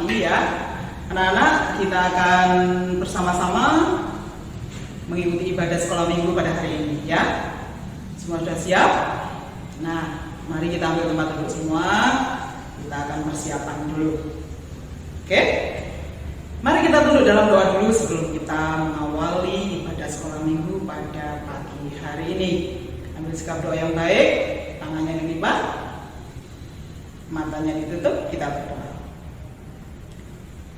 ini ya. Anak-anak, kita akan bersama-sama mengikuti ibadah sekolah minggu pada hari ini ya. Semua sudah siap? Nah, mari kita ambil tempat duduk semua. Kita akan persiapan dulu. Oke? Mari kita duduk dalam doa dulu sebelum kita mengawali ibadah sekolah minggu pada pagi hari ini. Ambil sikap doa yang baik, tangannya dilipat, matanya ditutup, kita berdoa.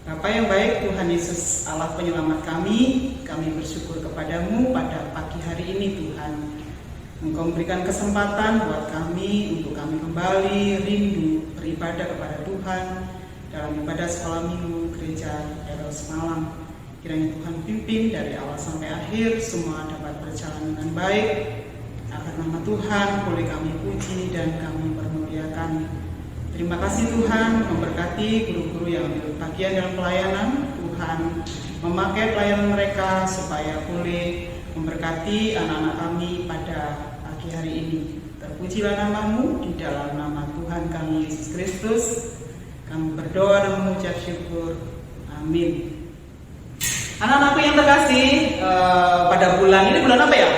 Bapa yang baik, Tuhan Yesus Allah penyelamat kami bersyukur kepadamu pada pagi hari ini Tuhan. Engkau memberikan kesempatan buat kami untuk kami kembali rindu beribadah kepada Tuhan dalam ibadah sekolah minggu gereja Eros Malang. Kiranya Tuhan pimpin dari awal sampai akhir, semua dapat berjalan dengan baik. Agar nama Tuhan boleh kami puji dan kami permuliakan. Terima kasih Tuhan memberkati guru-guru yang ambil bagian dalam pelayanan. Tuhan memakai pelayanan mereka supaya boleh memberkati anak-anak kami pada pagi hari ini. Terpujilah namamu di dalam nama Tuhan kami Yesus Kristus. Kami berdoa dan mengucap syukur. Amin. Anak-anakku yang terkasih, pada bulan ini bulan apa ya?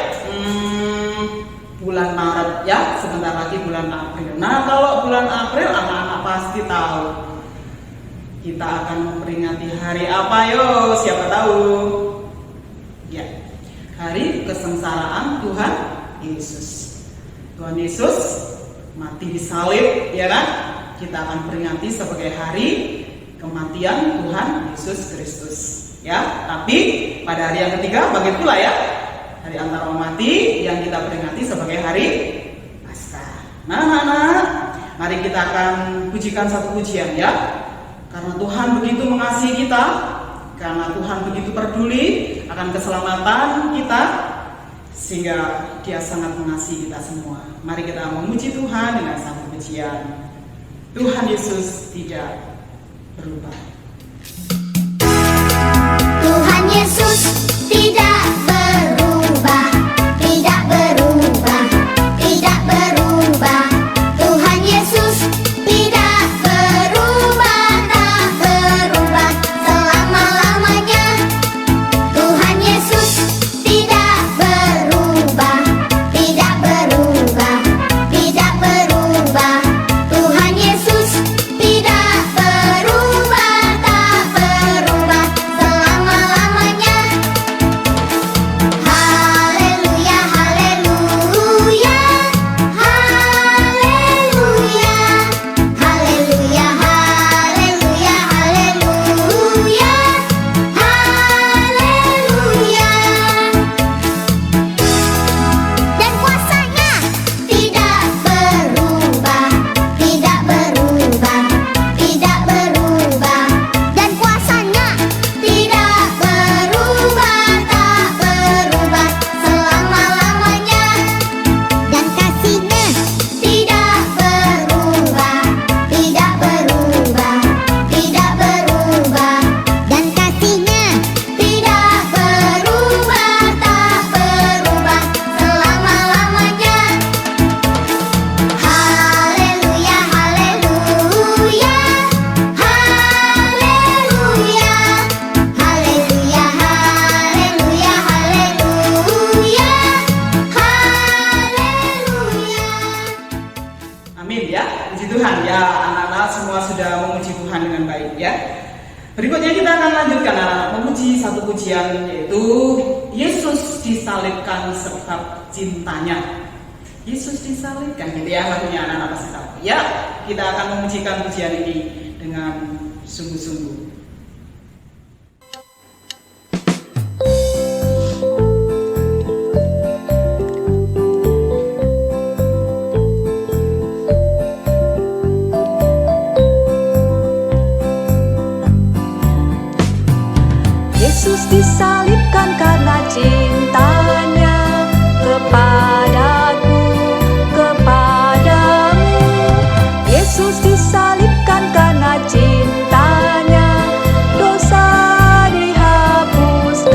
Bulan Maret ya, sebentar lagi bulan April. Nah, kalau bulan April anak-anak pasti tahu kita akan memperingati hari apa yo? Siapa tahu? Ya, hari kesengsaraan Tuhan Yesus. Tuhan Yesus mati di salib, ya kan? Kita akan peringati sebagai hari kematian Tuhan Yesus Kristus. Ya, tapi pada hari yang ketiga bagi pula ya, hari antara mati yang kita peringati sebagai hari Paskah. Nah, anak-anak, mari kita akan pujikan satu pujian ya. Karena Tuhan begitu mengasihi kita, karena Tuhan begitu peduli akan keselamatan kita, sehingga Dia sangat mengasihi kita semua. Mari kita memuji Tuhan dengan satu pujian. Tuhan Yesus tidak berubah. Tuhan Yesus tidak berubah, tidak berubah, tidak berubah. Tuhan Yesus tidak berubah, tak berubah selama-lamanya. Tuhan Yesus tidak berubah, tidak berubah, tidak berubah. Tuhan Yesus tidak berubah, tak berubah selama-lamanya. Haleluya, haleluya, haleluya, haleluya, haleluya, haleluya, haleluya. Dan kuasanya tidak berubah, tidak berubah, tidak berubah. Dan kuasanya tidak berubah, tak berubah selama-lamanya. Dan kasih-Nya tidak berubah, tidak berubah, tidak berubah. Dan kasih-Nya tidak berubah, tak berubah selama-lamanya. Haleluya, haleluya, haleluya, haleluya, haleluya, haleluya, haleluya. Amin ya, puji Tuhan ya. Anak-anak semua sudah memuji Tuhan dengan baik ya. Berikutnya kita akan lanjutkan anak-anak memuji satu pujian, yaitu Yesus disalibkan sebab cintanya. Yesus disalibkan gitu ya, lagunya anak-anak pasti tahu. Ya, kita akan memujikan pujian ini dengan sungguh-sungguh. Yesus disalibkan karena cintanya kepadaku, kepadamu. Yesus disalibkan karena cintanya, dosa dihapuskan.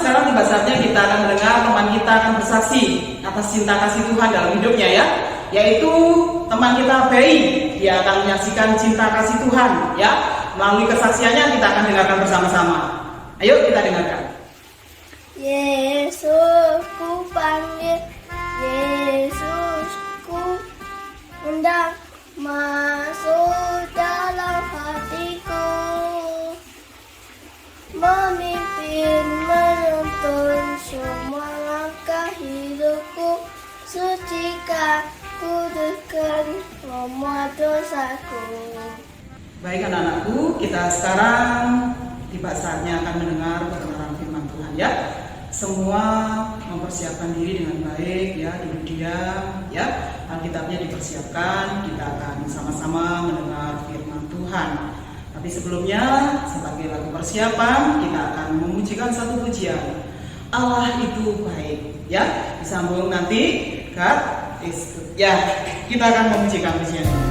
sekarang tiba saatnya kita akan mendengar teman kita akan bersaksi atas cinta kasih Tuhan dalam hidupnya ya. Yaitu teman kita Bayi, dia akan menyaksikan cinta kasih Tuhan ya. Melalui kesaksiannya kita akan dengarkan bersama-sama. Ayo kita dengarkan. Yesus ku panggil, Yesus ku undang, masuk dalam hatiku, memimpin menuntun semua langkah hidupku, sucikan kuduskan semua dosaku. Baik anak-anakku, kita sekarang tiba saatnya akan mendengar kebenaran firman Tuhan ya. Semua mempersiapkan diri dengan baik ya, duduk diam ya. Alkitabnya dipersiapkan, kita akan sama-sama mendengar firman Tuhan. Tapi sebelumnya, sebagai lagu persiapan, kita akan memujikan satu pujian. Allah itu baik ya. Disambung nanti God is good. Ya, kita akan memujikan pujian ini.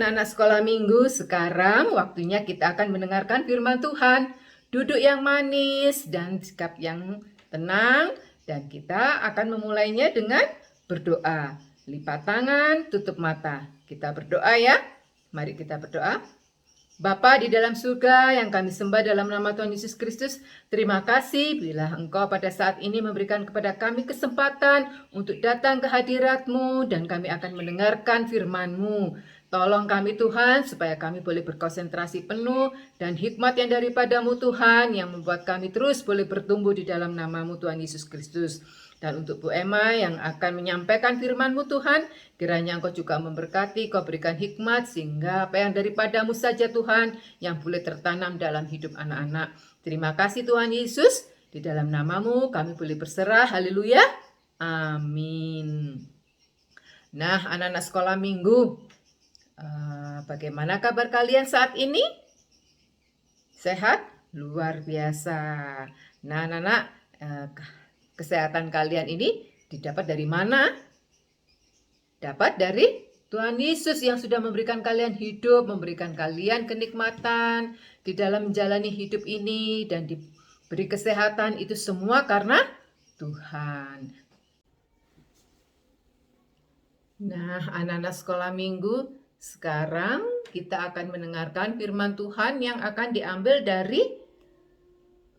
anak-anak sekolah minggu, sekarang waktunya kita akan mendengarkan firman Tuhan. Duduk yang manis dan sikap yang tenang, dan kita akan memulainya dengan berdoa. Lipat tangan, tutup mata. Kita berdoa ya. Mari kita berdoa. Bapa di dalam surga yang kami sembah dalam nama Tuhan Yesus Kristus, terima kasih bila Engkau pada saat ini memberikan kepada kami kesempatan untuk datang ke hadirat-Mu dan kami akan mendengarkan firman-Mu. Tolong kami Tuhan supaya kami boleh berkonsentrasi penuh dan hikmat yang daripada-Mu Tuhan yang membuat kami terus boleh bertumbuh di dalam nama-Mu Tuhan Yesus Kristus. Dan untuk Bu Emma yang akan menyampaikan firman-Mu Tuhan, kiranya Engkau juga memberkati, Kau berikan hikmat sehingga apa yang daripada-Mu saja Tuhan yang boleh tertanam dalam hidup anak-anak. Terima kasih Tuhan Yesus, di dalam nama-Mu kami boleh berserah, haleluya, amin. Nah anak-anak sekolah minggu, bagaimana kabar kalian saat ini? Sehat? Luar biasa. Nah anak-anak, kesehatan kalian ini didapat dari mana? Dapat dari Tuhan Yesus yang sudah memberikan kalian hidup, memberikan kalian kenikmatan di dalam menjalani hidup ini dan diberi kesehatan, itu semua karena Tuhan. Nah, anak-anak sekolah minggu, sekarang kita akan mendengarkan firman Tuhan yang akan diambil dari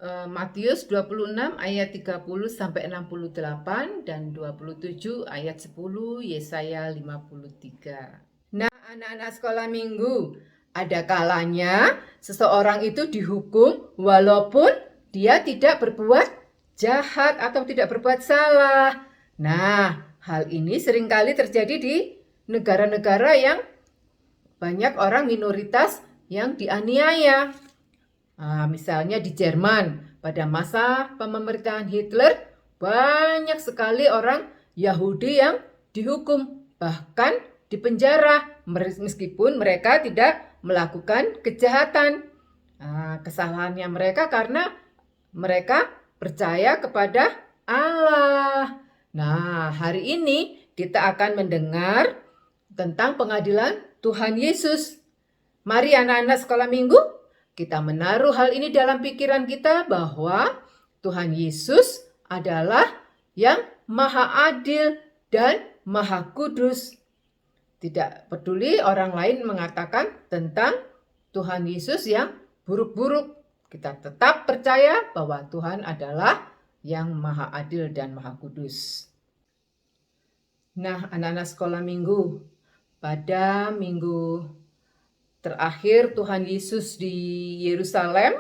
Matius 26 ayat 30 sampai 68 dan 27 ayat 10 Yesaya 53. Nah, anak-anak sekolah minggu, ada kalanya seseorang itu dihukum walaupun dia tidak berbuat jahat atau tidak berbuat salah. Nah, hal ini seringkali terjadi di negara-negara yang banyak orang minoritas yang dianiaya. Misalnya di Jerman, pada masa pemerintahan Hitler, banyak sekali orang Yahudi yang dihukum, bahkan dipenjara, meskipun mereka tidak melakukan kejahatan. Kesalahannya mereka karena mereka percaya kepada Allah. Nah, hari ini kita akan mendengar tentang pengadilan Tuhan Yesus. Mari anak-anak sekolah minggu, kita menaruh hal ini dalam pikiran kita bahwa Tuhan Yesus adalah yang maha adil dan maha kudus. Tidak peduli orang lain mengatakan tentang Tuhan Yesus yang buruk-buruk. Kita tetap percaya bahwa Tuhan adalah yang maha adil dan maha kudus. Nah, anak-anak sekolah minggu, pada minggu terakhir Tuhan Yesus di Yerusalem,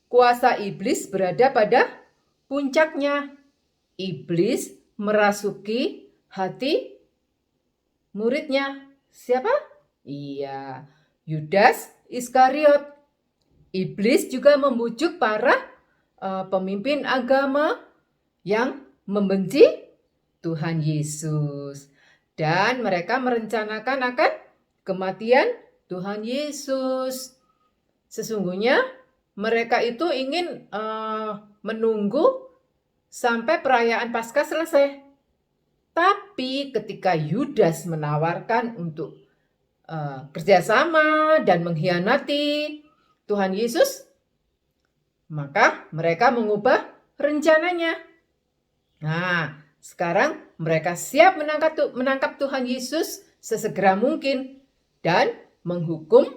kuasa iblis berada pada puncaknya. Iblis merasuki hati muridnya. Siapa? Iya, Yudas Iskariot. Iblis juga membujuk para pemimpin agama yang membenci Tuhan Yesus. Dan mereka merencanakan akan kematian Tuhan Yesus. Sesungguhnya mereka itu ingin menunggu sampai perayaan Paskah selesai. Tapi ketika Yudas menawarkan untuk kerjasama dan mengkhianati Tuhan Yesus, maka mereka mengubah rencananya. Nah, sekarang mereka siap menangkap Tuhan Yesus sesegera mungkin dan menghukum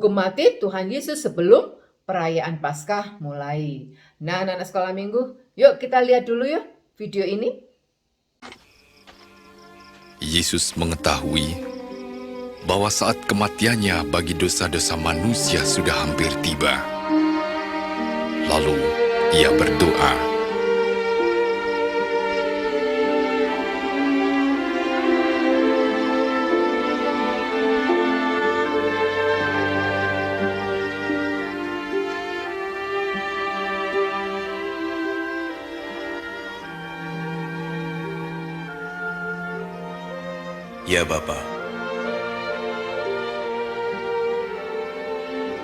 mati Tuhan Yesus sebelum perayaan Paskah mulai. Nah, anak-anak sekolah minggu, yuk kita lihat dulu yuk video ini. Yesus mengetahui bahwa saat kematiannya bagi dosa-dosa manusia sudah hampir tiba. Lalu ia berdoa, "Ya Bapa,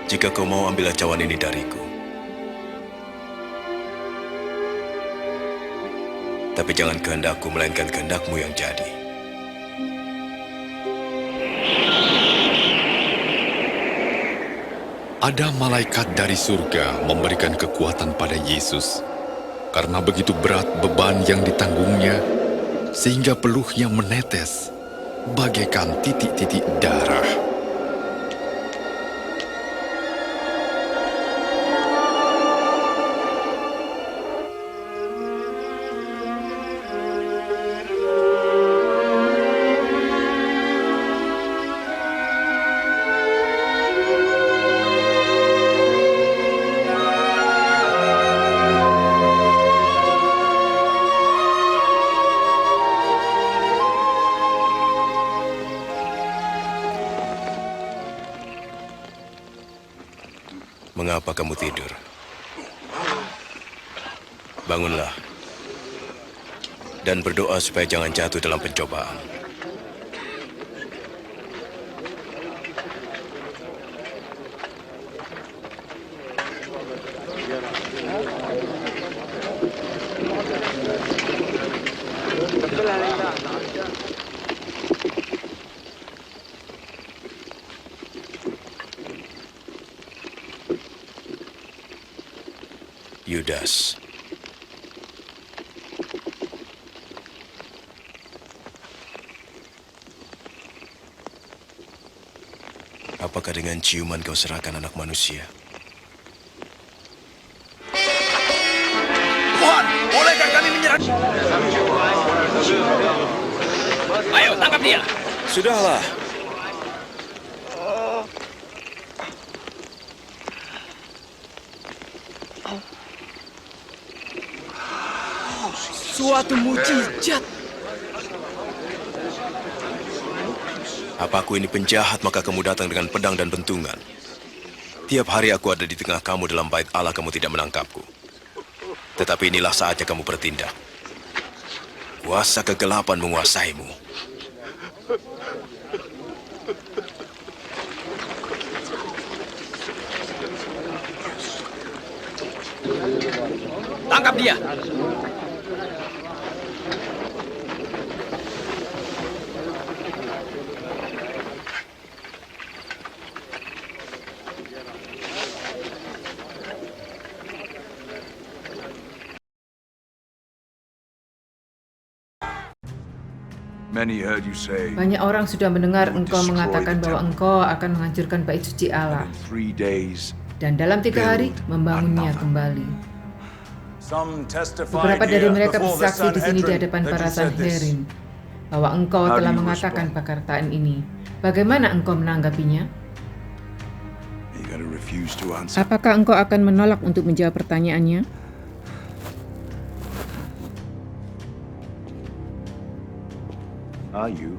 jika kau mau ambil cawan ini dariku, tapi jangan kehendakku melainkan kehendakmu yang jadi." Ada malaikat dari surga memberikan kekuatan pada Yesus karena begitu berat beban yang ditanggungnya sehingga peluhnya menetes bagaikan titik-titik darah. Mengapa kamu tidur? Bangunlah dan berdoa supaya jangan jatuh dalam pencobaan. Yudas. Apakah dengan ciuman kau serahkan anak manusia? Tuhan, bolehkah kami menyerang? Ayo, tangkap dia. Sudahlah. Suatu mujizat. Apa aku ini penjahat maka kamu datang dengan pedang dan bentungan? Tiap hari aku ada di tengah kamu dalam bait Allah, kamu tidak menangkapku. Tetapi inilah saatnya kamu bertindak. Kuasa kegelapan menguasaimu. Tangkap dia. Many heard you say, Banyak orang sudah mendengar engkau mengatakan bahwa engkau akan menghancurkan bait suci Allah in 3 days. dan dalam 3 hari membangunnya kembali. Some testified Beberapa dari here mereka before the bersaksi di sini di Sanhedrin hadapan that para you said this. Sanhedrin bahwa engkau How do telah you mengatakan respond? perkataan ini. Bagaimana engkau menanggapinya? Are you going to refuse to answer? Apakah engkau akan menolak untuk menjawab pertanyaannya? Are you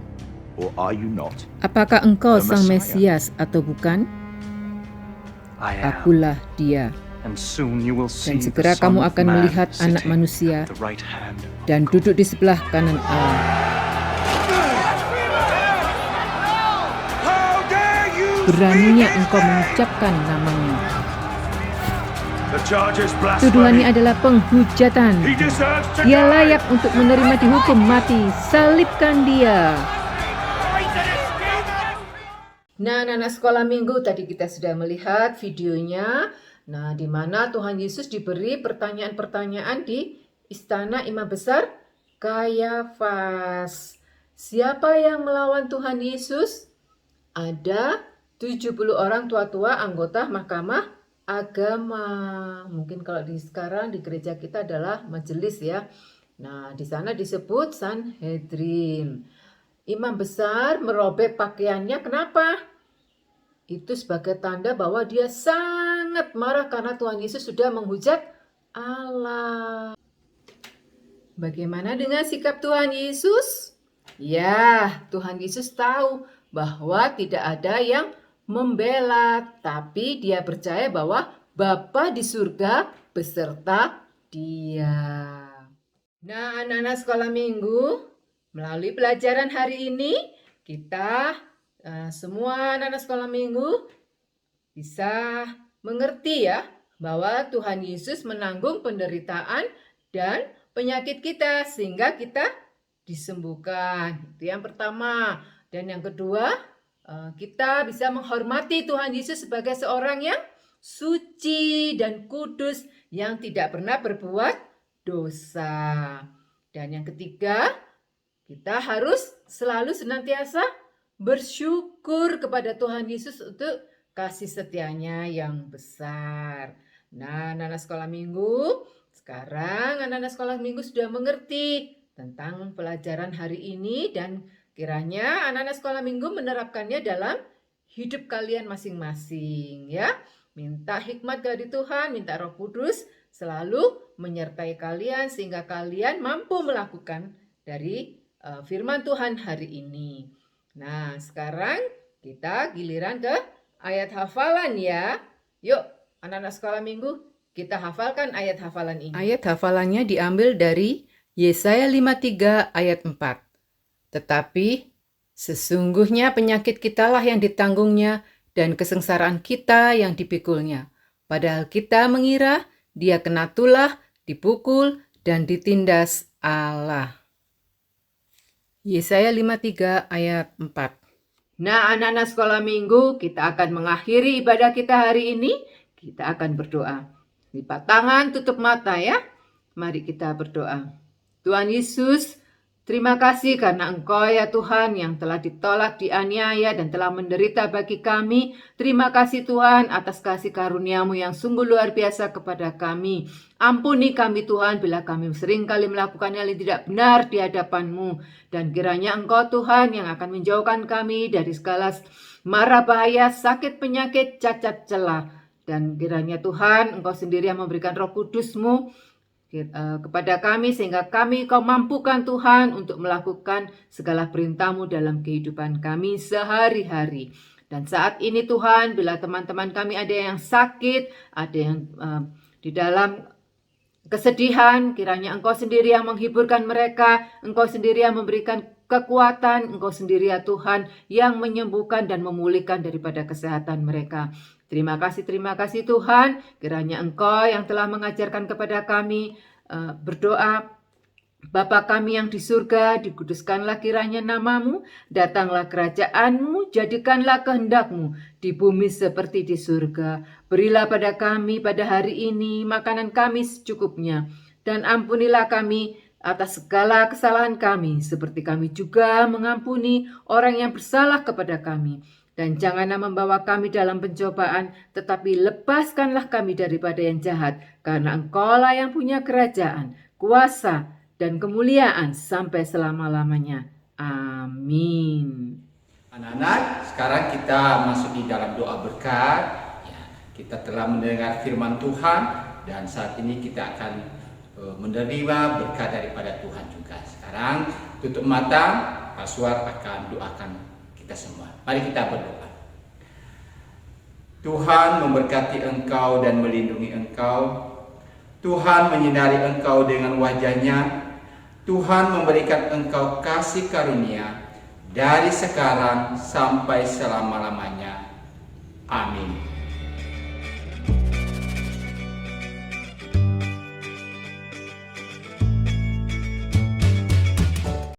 or are you not? Apakah engkau The sang Messiah? Mesias atau bukan? I am. Akulah dia. And soon you will see Dan segera the Son kamu of akan Man melihat anak sitting manusia at the right hand of dan God. duduk di sebelah kanan Allah. How dare you! Beraninya engkau mengucapkan namanya. The charge is Tuduhan ini blasphemy. adalah penghujatan. He deserves to Dia die. layak untuk menerima dihukum mati. Salibkan dia. Nah, anak-anak sekolah minggu, tadi kita sudah melihat videonya. Nah, di mana Tuhan Yesus diberi pertanyaan-pertanyaan di istana imam besar Kayafas. Siapa yang melawan Tuhan Yesus? Ada 70 orang tua-tua anggota mahkamah agama. Mungkin kalau di sekarang di gereja kita adalah majelis ya. Nah, di sana disebut Sanhedrin. Imam besar merobek pakaiannya. Kenapa? Itu sebagai tanda bahwa dia sangat marah karena Tuhan Yesus sudah menghujat Allah. Bagaimana dengan sikap Tuhan Yesus? Ya, Tuhan Yesus tahu bahwa tidak ada yang membela, tapi dia percaya bahwa Bapa di surga beserta dia. Nah, anak-anak sekolah minggu, melalui pelajaran hari ini, kita semua anak-anak sekolah minggu bisa mengerti ya, bahwa Tuhan Yesus menanggung penderitaan dan penyakit kita sehingga kita disembuhkan. Itu yang pertama. Dan yang kedua, kita bisa menghormati Tuhan Yesus sebagai seorang yang suci dan kudus yang tidak pernah berbuat dosa. Dan yang ketiga, kita harus selalu senantiasa bersyukur kepada Tuhan Yesus untuk kasih setianya yang besar. Nah, anak-anak sekolah minggu, sekarang anak-anak sekolah minggu sudah mengerti tentang pelajaran hari ini dan kiranya anak-anak sekolah minggu menerapkannya dalam hidup kalian masing-masing ya. Minta hikmat dari Tuhan, minta Roh Kudus selalu menyertai kalian sehingga kalian mampu melakukan dari firman Tuhan hari ini. Nah, sekarang kita giliran ke ayat hafalan ya. Yuk, Anak-anak sekolah minggu, kita hafalkan ayat hafalan ini. Ayat hafalannya diambil dari Yesaya 53 ayat 4. Tetapi sesungguhnya penyakit kitalah yang ditanggungnya dan kesengsaraan kita yang dipikulnya. Padahal kita mengira dia kena tulah, dipukul, dan ditindas Allah. Yesaya 53 ayat 4. Nah, anak-anak sekolah minggu, kita akan mengakhiri ibadah kita hari ini. Kita akan berdoa. Lipat tangan, tutup mata ya. Mari kita berdoa. Tuhan Yesus, terima kasih karena Engkau ya Tuhan yang telah ditolak, dianiaya, dan telah menderita bagi kami. Terima kasih Tuhan atas kasih karunia-Mu yang sungguh luar biasa kepada kami. Ampuni kami Tuhan bila kami seringkali melakukan hal yang tidak benar di hadapan-Mu. Dan kiranya Engkau Tuhan yang akan menjauhkan kami dari segala mara bahaya, sakit, penyakit, cacat, celah. Dan kiranya Tuhan Engkau sendiri yang memberikan Roh Kudus-Mu kepada kami sehingga Kau mampukan Tuhan untuk melakukan segala perintah-Mu dalam kehidupan kami sehari-hari. Dan saat ini Tuhan, bila teman-teman kami ada yang sakit, ada yang di dalam kesedihan, kiranya Engkau sendiri yang menghiburkan mereka, Engkau sendiri yang memberikan kekuatan, Engkau sendiri ya Tuhan yang menyembuhkan dan memulihkan daripada kesehatan mereka. Terima kasih Tuhan, kiranya Engkau yang telah mengajarkan kepada kami berdoa. Bapa kami yang di surga, dikuduskanlah kiranya nama-Mu, datanglah kerajaan-Mu, jadikanlah kehendak-Mu di bumi seperti di surga. Berilah pada kami pada hari ini makanan kami secukupnya, dan ampunilah kami atas segala kesalahan kami, seperti kami juga mengampuni orang yang bersalah kepada kami. Dan janganlah membawa kami dalam pencobaan, tetapi lepaskanlah kami daripada yang jahat, karena Engkau-lah yang punya kerajaan, kuasa, dan kemuliaan sampai selama-lamanya. Amin. Anak-anak, sekarang kita masuk di dalam doa berkat. Ya, kita telah mendengar firman Tuhan, dan saat ini kita akan menerima berkat daripada Tuhan juga. Sekarang tutup mata, Pak Suar akan doakan kita semua. Mari kita berdoa. Tuhan memberkati engkau dan melindungi engkau. Tuhan menyinari engkau dengan wajah-Nya. Tuhan memberikan engkau kasih karunia dari sekarang sampai selama-lamanya. Amin.